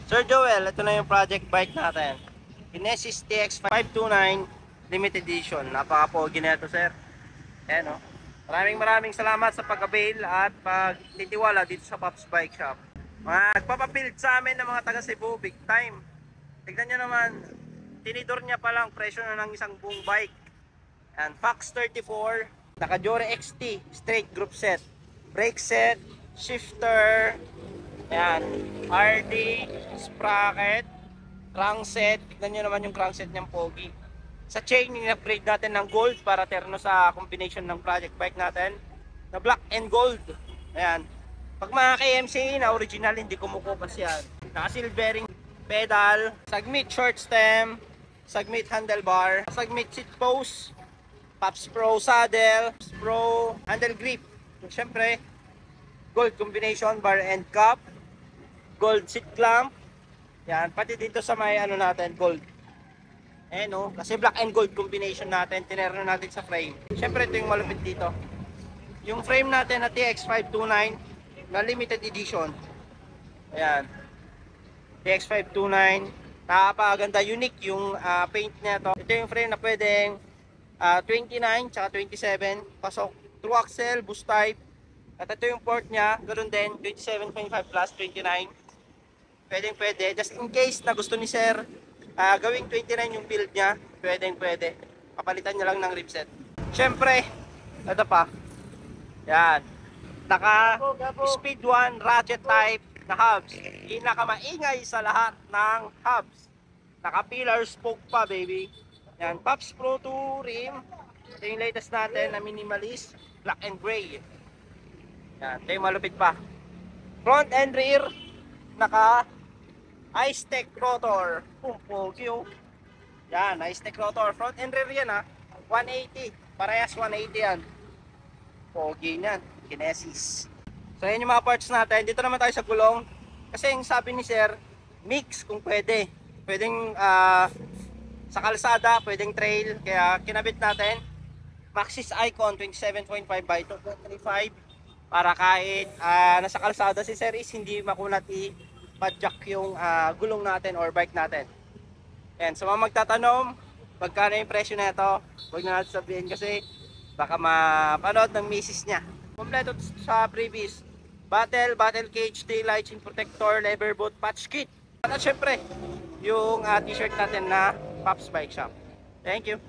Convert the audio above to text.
Sir Joel, ito na yung project bike natin. Kinesis TX529 Limited Edition. Napaka-pogi na ito, sir. Ayan, oh. Maraming salamat sa pag-avail at pagtitiwala dito sa Pops Bike Shop. Mga nagpapapild sa amin ng mga taga Cebu, big time. Tignan nyo naman, tinidor niya pa lang presyo na ng isang buong bike. And Fox 34, naka-Jore XT, straight group set, brake set, shifter, ayan, RD, sprocket, crankset. Tignan nyo naman yung crankset niyang pogi. Sa chain, in-upgrade natin ng gold para terno sa combination ng project bike natin na black and gold. Ayan. Pag mga KMC na original, hindi kumukupas yan. Naka-silvering pedal, Sagmit short stem, Sagmit handlebar, Sagmit seat post, Pops Pro saddle, Pops Pro handle grip. Siyempre, gold combination bar and cup, gold seat clamp. Yan, pati dito sa may ano natin, gold. Eh no, kasi black and gold combination natin, tinerno natin sa frame. Siyempre ito yung malupit dito. Yung frame natin na TX529 na limited edition. Ayan. TX529, napakaganda, unique yung paint niya to. Ito yung frame na pwedeng 29 tsaka 27, pasok through axle, boost type. At ito yung port niya, ganoon din, 27.5 plus 29. Pwede, just in case na gusto ni sir gawing 29 yung build niya, pwede. Papalitan niya lang ng ripset. Siyempre, ito pa. Yan. Naka speed 1 ratchet type na hubs. Pinakamaingay sa lahat ng hubs. Naka pillar spoke pa, baby. Yan, Pops Pro 2 rim. Ito yung latest natin na minimalist, black and gray. Yan, ito yung malupit pa. Front and rear, naka Ice-Tech rotor. Pogi, oh. Yan, Ice-Tech rotor. Front and rear yan, ha. 180. Parehas 180 yan. Pogi yan. Kinesis. So, yan yung mga parts natin. Dito naman tayo sa gulong. Kasi yung sabi ni sir, mix kung pwede. Pwedeng sa kalsada, pwedeng trail. Kaya kinabit natin Maxxis Icon 27.5 by 2.35 para kahit nasa kalsada si sir is hindi makunat padjak yung gulong natin or bike natin. Yan, sa mga magtatanong magkano yung presyo na ito, huwag na natin sabihin kasi baka mapanood ng misis niya. Kompleto sa previous battle cage, tail light, chain protector, lever boot, patch kit. At syempre yung t-shirt natin na Pops Bike Shop. Thank you.